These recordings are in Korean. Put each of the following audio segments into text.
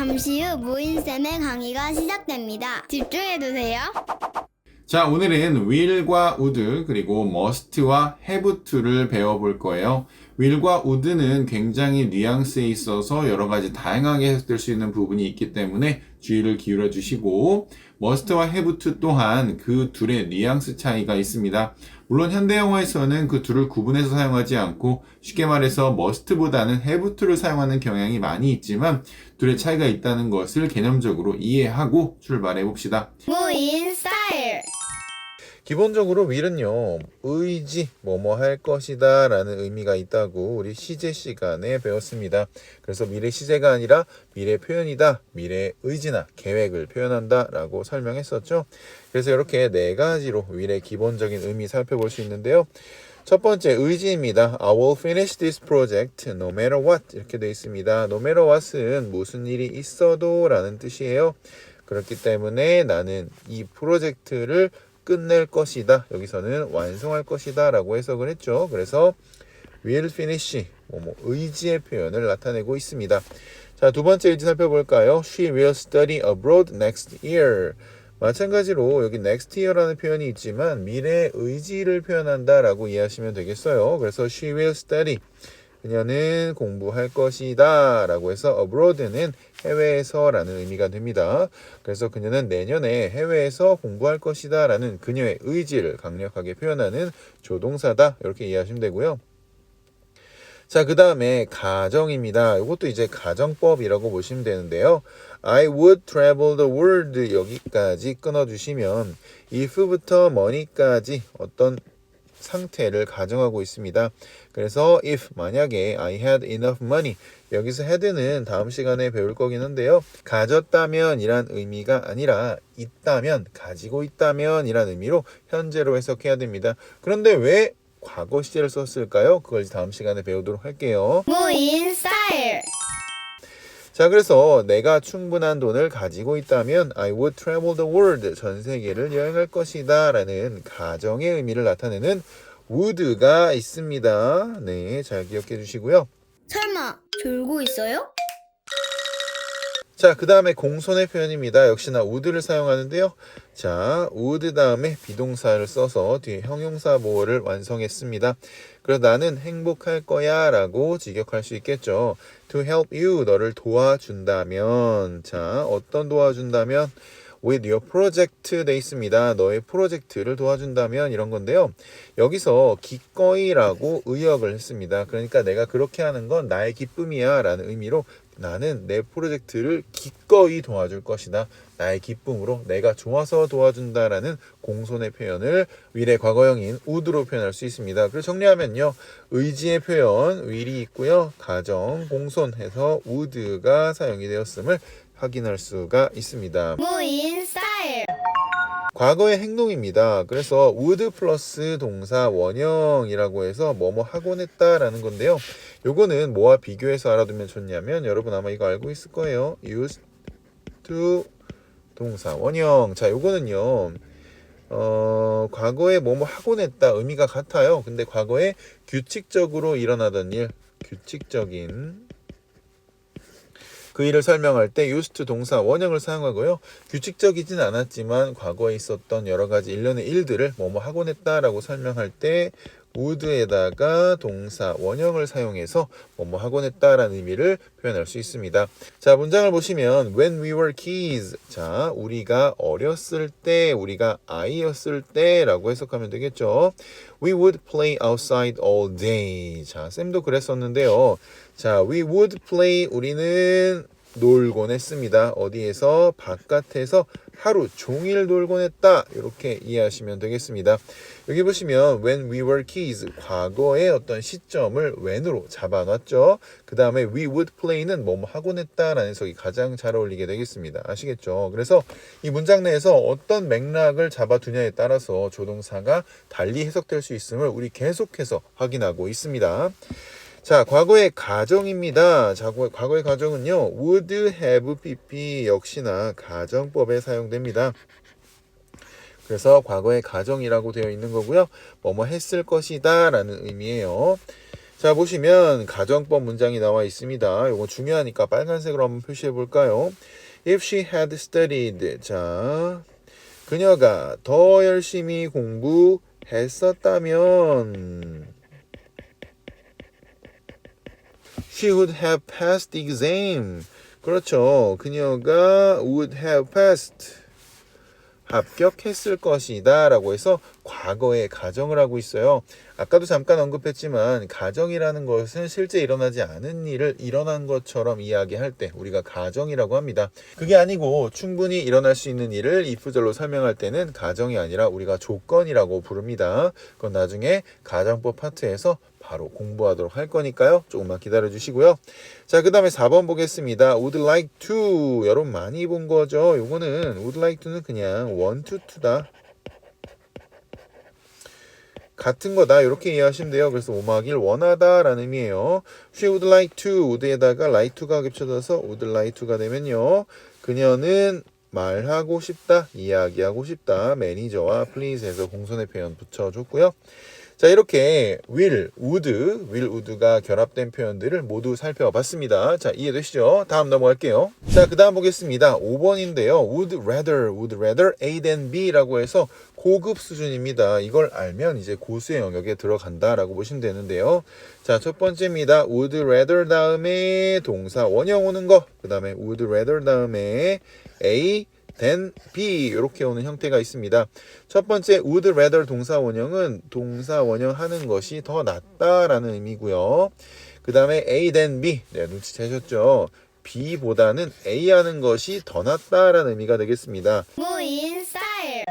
잠시 후 모인쌤의 강의가 시작됩니다. 집중해주세요. 자, 오늘은 will과 would 그리고 must와 have to를 배워볼 거예요. will과 would는 굉장히 뉘앙스에 있어서 여러 가지 다양하게 해석될 수 있는 부분이 있기 때문에 주의를 기울여 주시고 must와 have to 또한 그 둘의 뉘앙스 차이가 있습니다. 물론 현대 영어에서는 그 둘을 구분해서 사용하지 않고 쉽게 말해서 must보다는 have to를 사용하는 경향이 많이 있지만 둘의 차이가 있다는 것을 개념적으로 이해하고 출발해 봅시다. 모인 스타일. 기본적으로 will은요, 의지, 뭐뭐 할 것이다 라는 의미가 있다고 우리 시제 시간에 배웠습니다. 그래서 미래 시제가 아니라 미래 표현이다, 미래 의지나 계획을 표현한다 라고 설명했었죠. 그래서 이렇게 네 가지로 will의 기본적인 의미 살펴볼 수 있는데요. 첫 번째 의지입니다. I will finish this project no matter what 이렇게 되어 있습니다. no matter what은 무슨 일이 있어도 라는 뜻이에요. 그렇기 때문에 나는 이 프로젝트를 끝낼 것이다. 여기서는 완성할 것이다 라고 해석을 했죠. 그래서 will finish 의지의 표현을 나타내고 있습니다. 자, 두 번째 의지 살펴볼까요? She will study abroad next year. 마찬가지로 여기 next year라는 표현이 있지만 미래 의지를 표현한다 라고 이해하시면 되겠어요. 그래서 she will study. 그녀는 공부할 것이다 라고 해서 abroad는 해외에서 라는 의미가 됩니다. 그래서 그녀는 내년에 해외에서 공부할 것이다 라는 그녀의 의지를 강력하게 표현하는 조동사다 이렇게 이해하시면 되고요. 자, 그 다음에 가정입니다. 이것도 이제 가정법이라고 보시면 되는데요. I would travel the world 여기까지 끊어주시면 if부터 money까지 어떤 상태를 가정하고 있습니다. 그래서 if 만약에 I had enough money 여기서 had는 다음 시간에 배울 거긴 한데요. 가졌다면 이란 의미가 아니라 있다면 가지고 있다면 이란 의미로 현재로 해석해야 됩니다. 그런데 왜 과거 시제를 썼을까요? 그걸 다음 시간에 배우도록 할게요. 모인 스타일. 자, 그래서 내가 충분한 돈을 가지고 있다면 I would travel the world 전 세계를 여행할 것이다 라는 가정의 의미를 나타내는 would가 있습니다. 네, 잘 기억해 주시고요. 설마 졸고 있어요? 자, 그 다음에 공손의 표현입니다. 역시나 would를 사용하는데요. 자, would 다음에 비동사를 써서 뒤에 형용사 보호를 완성했습니다. 그래서 나는 행복할 거야 라고 직역할 수 있겠죠. To help you, 너를 도와준다면. 자, 어떤 도와준다면? with your project 돼 있습니다. 너의 프로젝트를 도와준다면 이런 건데요. 여기서 기꺼이라고 의역을 했습니다. 그러니까 내가 그렇게 하는 건 나의 기쁨이야 라는 의미로 나는 내 프로젝트를 기꺼이 도와줄 것이다. 나의 기쁨으로 내가 좋아서 도와준다라는 공손의 표현을 will의 과거형인 would로 표현할 수 있습니다. 그래서 정리하면요. 의지의 표현 will이 있고요. 가정, 공손 해서 would가 사용이 되었음을 확인할 수가 있습니다. 모인 스타일. 과거의 행동입니다. 그래서 would 플러스 동사 원형이라고 해서 뭐뭐 하곤 했다라는 건데요. 요거는 뭐와 비교해서 알아두면 좋냐면 여러분 아마 이거 알고 있을 거예요. used to 동사 원형. 자, 요거는요. 과거에 뭐뭐 하곤 했다 의미가 같아요. 근데 과거에 규칙적으로 일어나던 일, 규칙적인 그 일을 설명할 때 used to 동사 원형을 사용하고요. 규칙적이진 않았지만 과거에 있었던 여러 가지 일련의 일들을 뭐뭐 하곤 했다라고 설명할 때 would에다가 동사 원형을 사용해서 뭐뭐 하곤 했다라는 의미를 표현할 수 있습니다. 자, 문장을 보시면 when we were kids 자, 우리가 어렸을 때, 우리가 아이였을 때라고 해석하면 되겠죠. We would play outside all day. 자, 쌤도 그랬었는데요. 자, we would play 우리는 놀곤 했습니다. 어디에서? 바깥에서 하루 종일 놀곤 했다. 이렇게 이해하시면 되겠습니다. 여기 보시면 when we were kids 과거의 어떤 시점을 when으로 잡아놨죠. 그 다음에 we would play는 뭐뭐 하곤 했다라는 해석이 가장 잘 어울리게 되겠습니다. 아시겠죠? 그래서 이 문장 내에서 어떤 맥락을 잡아두냐에 따라서 조동사가 달리 해석될 수 있음을 우리 계속해서 확인하고 있습니다. 자, 과거의 가정입니다. 자, 과거의 가정은요. would have pp 역시나 가정법에 사용됩니다. 그래서 과거의 가정이라고 되어 있는 거고요. 뭐뭐 했을 것이다 라는 의미예요. 자, 보시면 가정법 문장이 나와 있습니다. 이거 중요하니까 빨간색으로 한번 표시해 볼까요? If she had studied. 자, 그녀가 더 열심히 공부했었다면 she would have passed the exam. 그렇죠. 그녀가 would have passed. 합격했을 것이다 라고 해서 과거의 가정을 하고 있어요. 아까도 잠깐 언급했지만 가정이라는 것은 실제 일어나지 않은 일을 일어난 것처럼 이야기할 때 우리가 가정이라고 합니다. 그게 아니고 충분히 일어날 수 있는 일을 if절로 설명할 때는 가정이 아니라 우리가 조건이라고 부릅니다. 그건 나중에 가정법 파트에서 바로 공부하도록 할 거니까요. 조금만 기다려 주시고요. 자, 그 다음에 4번 보겠습니다. would like to. 여러분 많이 본 거죠. 요거는 would like to는 그냥 want to다. 같은 거다. 이렇게 이해하시면 돼요. 그래서 오마하길 원하다 라는 의미예요. She would like to. would에다가 like to가 겹쳐져서 would like to가 되면요. 그녀는 말하고 싶다, 이야기하고 싶다. 매니저와 please 해서 공손의 표현 붙여줬고요. 자, 이렇게 will, would가 결합된 표현들을 모두 살펴봤습니다. 자, 이해되시죠? 다음 넘어갈게요. 자, 그 다음 보겠습니다. 5번인데요. would rather A than B라고 해서 고급 수준입니다. 이걸 알면 이제 고수의 영역에 들어간다라고 보시면 되는데요. 자, 첫 번째입니다. would rather 다음에 동사 원형 오는 거. 그 다음에 would rather 다음에 A than B 이렇게 오는 형태가 있습니다. 첫 번째 would rather 동사 원형은 동사 원형 하는 것이 더 낫다라는 의미고요. 그 다음에 A than B, 네, 눈치채셨죠? B보다는 A 하는 것이 더 낫다라는 의미가 되겠습니다. 무인 스타일.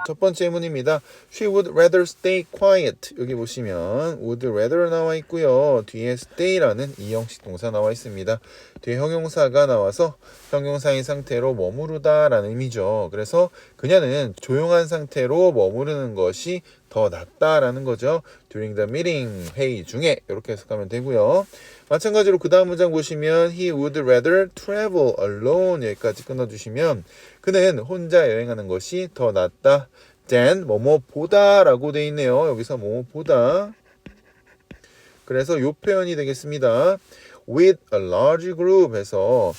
첫 번째 문입니다. She would rather stay quiet. 여기 보시면 would rather 나와 있고요. 뒤에 stay라는 이형식 동사 나와 있습니다. 뒤에 형용사가 나와서 형용사인 상태로 머무르다라는 의미죠. 그래서 그녀는 조용한 상태로 머무르는 것이 더 낫다라는 거죠. During the meeting, 회의 중에 이렇게 해석하면 되고요. 마찬가지로 그 다음 문장 보시면 He would rather travel alone 여기까지 끊어주시면 그는 혼자 여행하는 것이 더 낫다 than 뭐뭐보다 라고 되어 있네요. 여기서 뭐뭐보다 그래서 요 표현이 되겠습니다. With a large group 해서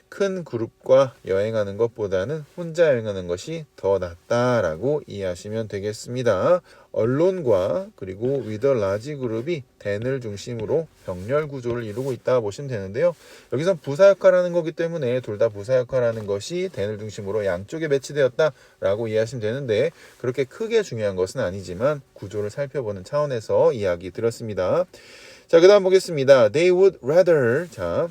큰 그룹과 여행하는 것보다는 혼자 여행하는 것이 더 낫다라고 이해하시면 되겠습니다. 언론과 그리고 with a large group이 than을 중심으로 병렬 구조를 이루고 있다 보시면 되는데요. 여기선 부사 역할하는 거기 때문에 둘 다 부사 역할하는 것이 than을 중심으로 양쪽에 배치되었다라고 이해하시면 되는데 그렇게 크게 중요한 것은 아니지만 구조를 살펴보는 차원에서 이야기 드렸습니다. 자, 그 다음 보겠습니다. They would rather 자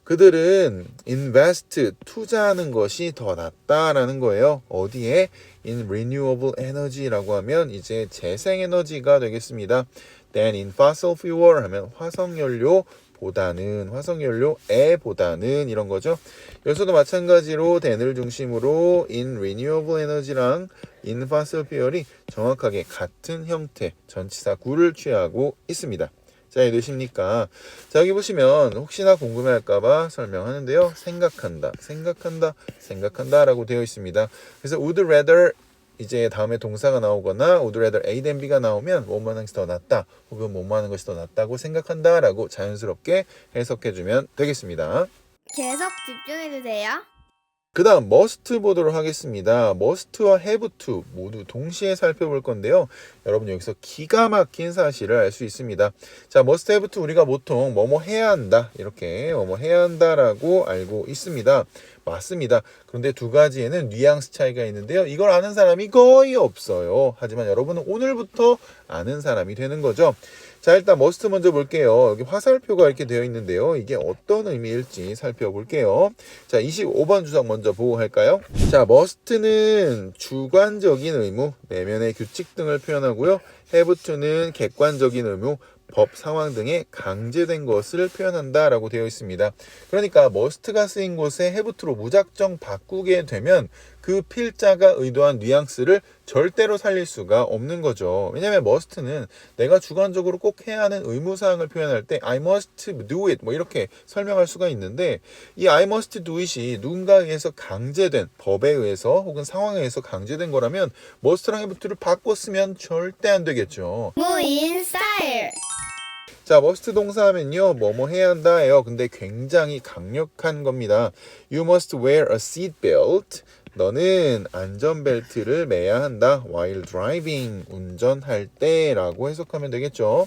그들은 invest, 투자하는 것이 더 낫다라는 거예요. 어디에? in renewable energy라고 하면 이제 재생에너지가 되겠습니다. then in fossil fuel 하면 화석연료보다는, 화석연료에보다는 이런 거죠. 여기서도 마찬가지로 then을 중심으로 in renewable energy랑 in fossil fuel이 정확하게 같은 형태, 전치사 구를 취하고 있습니다. 자, 이해되십니까? 자, 여기 보시면 혹시나 궁금해할까봐 설명하는데요. 생각한다 라고 되어 있습니다. 그래서 would rather 이제 다음에 동사가 나오거나 would rather A than B가 나오면 뭐뭐 하는 것이 더 낫다 혹은 뭐뭐 하는 것이 더 낫다고 생각한다 라고 자연스럽게 해석해주면 되겠습니다. 계속 집중해주세요. 그 다음 must 보도록 하겠습니다. must와 have to 모두 동시에 살펴볼 건데요. 여러분 여기서 기가 막힌 사실을 알 수 있습니다. 자, must have to 우리가 보통 뭐뭐 해야 한다 이렇게 뭐뭐 해야 한다라고 알고 있습니다. 맞습니다. 그런데 두 가지에는 뉘앙스 차이가 있는데요. 이걸 아는 사람이 거의 없어요. 하지만 여러분은 오늘부터 아는 사람이 되는 거죠. 자, 일단 must 먼저 볼게요. 여기 화살표가 이렇게 되어 있는데요. 이게 어떤 의미일지 살펴볼게요. 자, 25번 주석 먼저 보고 할까요? 자, must는 주관적인 의무, 내면의 규칙 등을 표현하고요. have to는 객관적인 의무, 법, 상황 등에 강제된 것을 표현한다라고 되어 있습니다. 그러니까 must가 쓰인 곳에 have to로 무작정 바꾸게 되면 그 필자가 의도한 뉘앙스를 절대로 살릴 수가 없는 거죠. 왜냐하면 must는 내가 주관적으로 꼭 해야 하는 의무사항을 표현할 때 I must do it 뭐 이렇게 설명할 수가 있는데 이 I must do it이 누군가에 의해서 강제된 법에 의해서 혹은 상황에 의해서 강제된 거라면 must랑 have to를 바꿨으면 절대 안 되겠죠. 무인 스타일. 자, must 동사 하면요. 뭐뭐 해야 한다예요. 근데 굉장히 강력한 겁니다. You must wear a seat belt. 너는 안전벨트를 매야 한다. While driving. 운전할 때 라고 해석하면 되겠죠.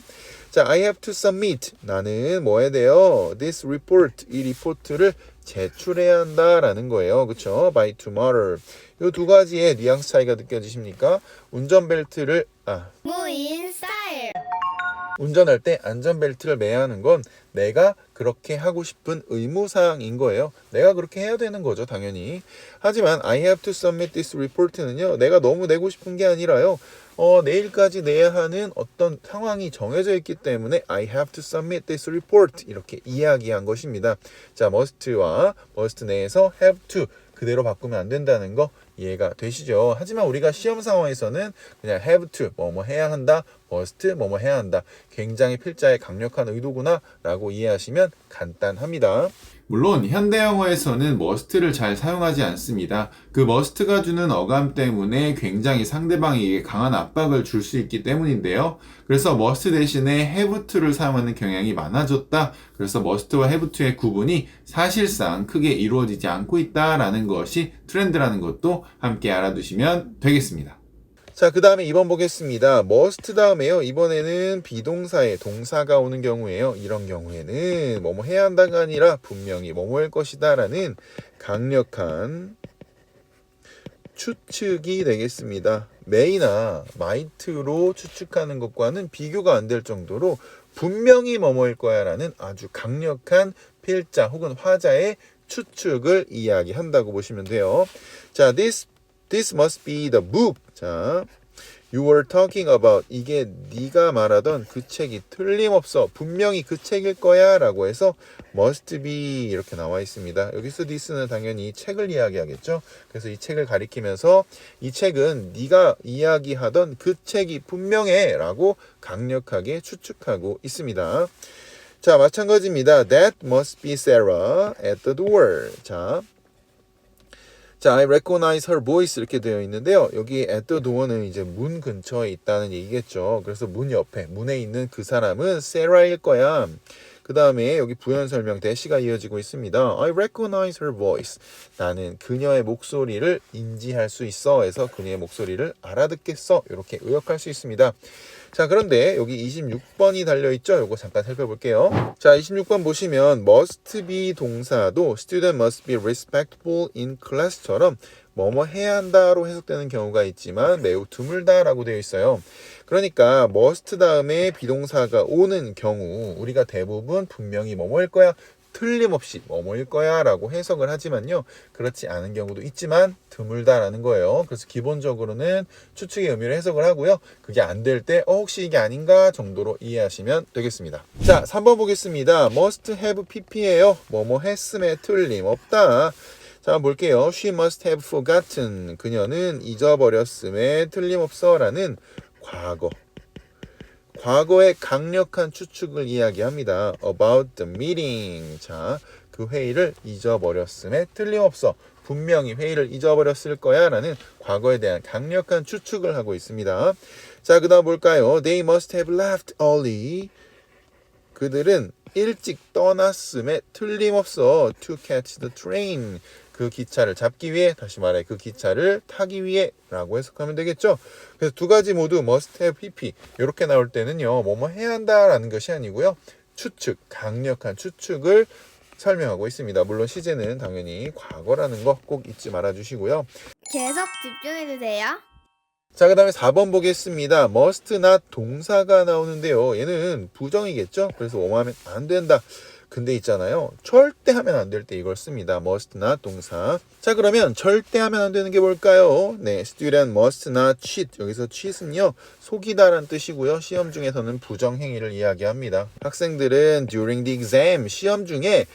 자, I have to submit. 나는 뭐 해야 돼요? This report. 이 리포트를 제출해야 한다라는 거예요. 그쵸? By tomorrow. 이 두 가지의 뉘앙스 차이가 느껴지십니까? 운전벨트를 무인 스타일. 운전할 때 안전벨트를 매야 하는 건 내가 그렇게 하고 싶은 의무사항인 거예요. 내가 그렇게 해야 되는 거죠, 당연히. 하지만 I have to submit this report는요. 내가 너무 내고 싶은 게 아니라요. 내일까지 내야 하는 어떤 상황이 정해져 있기 때문에 I have to submit this report 이렇게 이야기한 것입니다. 자, must와 must 내에서 have to 그대로 바꾸면 안 된다는 거 이해가 되시죠? 하지만 우리가 시험 상황에서는 그냥 have to 뭐뭐 해야 한다, must 뭐뭐 해야 한다. 굉장히 필자의 강력한 의도구나 라고 이해하시면 간단합니다. 물론 현대 영어에서는 must를 잘 사용하지 않습니다. 그 must가 주는 어감 때문에 굉장히 상대방에게 강한 압박을 줄 수 있기 때문인데요. 그래서 must 대신에 have to를 사용하는 경향이 많아졌다. 그래서 must와 have to의 구분이 사실상 크게 이루어지지 않고 있다라는 것이 트렌드라는 것도 함께 알아두시면 되겠습니다. 자, 그 다음에 2번 보겠습니다. must 다음에요. 이번에는 비동사에 동사가 오는 경우에요. 이런 경우에는 뭐뭐 해야 한다가 아니라 분명히 뭐뭐일 것이다 라는 강력한 추측이 되겠습니다. may나 might로 추측하는 것과는 비교가 안 될 정도로 분명히 뭐뭐일 거야 라는 아주 강력한 필자 혹은 화자의 추측을 이야기한다고 보시면 돼요. 자, this must be the book. 자, you were talking about. 이게 네가 말하던 그 책이 틀림없어. 분명히 그 책일 거야 라고 해서 must be 이렇게 나와 있습니다. 여기서 this는 당연히 책을 이야기하겠죠. 그래서 이 책을 가리키면서 이 책은 네가 이야기하던 그 책이 분명해 라고 강력하게 추측하고 있습니다. 자, 마찬가지입니다. That must be Sarah at the door. 자, I recognize her voice 이렇게 되어 있는데요. 여기 at the door는 이제 문 근처에 있다는 얘기겠죠. 그래서 문 옆에, 문에 있는 그 사람은 Sarah일 거야. 그 다음에 여기 부연 설명 대시가 이어지고 있습니다. I recognize her voice. 나는 그녀의 목소리를 인지할 수 있어. 해서 그녀의 목소리를 알아듣겠어. 이렇게 의역할 수 있습니다. 자, 그런데 여기 26번이 달려있죠? 요거 잠깐 살펴볼게요. 자, 26번 보시면 must be 동사도 student must be respectful in class처럼 뭐뭐 해야 한다로 해석되는 경우가 있지만 매우 드물다라고 되어 있어요. 그러니까 must 다음에 비동사가 오는 경우 우리가 대부분 분명히 뭐뭐일 거야, 틀림없이 뭐뭐일 거야 라고 해석을 하지만요. 그렇지 않은 경우도 있지만 드물다라는 거예요. 그래서 기본적으로는 추측의 의미를 해석을 하고요. 그게 안 될 때 혹시 이게 아닌가 정도로 이해하시면 되겠습니다. 자, 3번 보겠습니다. must have pp예요. 뭐뭐 했음에 틀림없다. 자, 볼게요. She must have forgotten. 그녀는 잊어버렸음에 틀림없어 라는 과거의 강력한 추측을 이야기합니다. About the meeting. 자, 그 회의를 잊어버렸음에 틀림없어. 분명히 회의를 잊어버렸을 거야 라는 과거에 대한 강력한 추측을 하고 있습니다. 자, 그 다음 볼까요? They must have left early. 그들은 일찍 떠났음에 틀림없어. To catch the train. 그 기차를 잡기 위해, 다시 말해 그 기차를 타기 위해 라고 해석하면 되겠죠. 그래서 두 가지 모두 must have pp 이렇게 나올 때는요, 뭐뭐 해야 한다라는 것이 아니고요, 추측, 강력한 추측을 설명하고 있습니다. 물론 시제는 당연히 과거라는 거 꼭 잊지 말아 주시고요. 계속 집중해주세요. 자, 그 다음에 4번 보겠습니다. must not 동사가 나오는데요, 얘는 부정이겠죠. 그래서 뭐뭐 하면 안 된다. 근데 있잖아요, 절대 하면 안 될 때 이걸 씁니다. must not 동사. 자, 그러면 절대 하면 안 되는 게 뭘까요? 네, student must not cheat. 여기서 cheat은요, 속이다라는 뜻이고요. 시험 중에서는 부정행위를 이야기합니다. 학생들은 during the exam, 시험 중에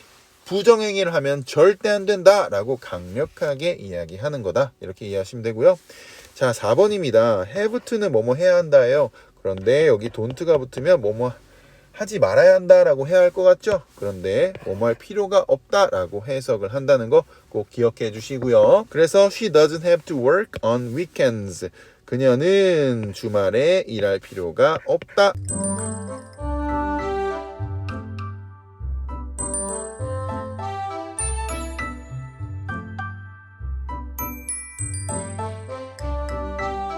부정행위를 하면 절대 안 된다 라고 강력하게 이야기하는 거다. 이렇게 이해하시면 되고요. 자, 4번입니다. have to는 뭐뭐 해야 한다예요. 그런데 여기 don't가 붙으면 뭐뭐 하지 말아야 한다라고 해야 할 것 같죠? 그런데 뭐뭐 할 필요가 없다라고 해석을 한다는 거 꼭 기억해 주시고요. 그래서 she doesn't have to work on weekends. 그녀는 주말에 일할 필요가 없다.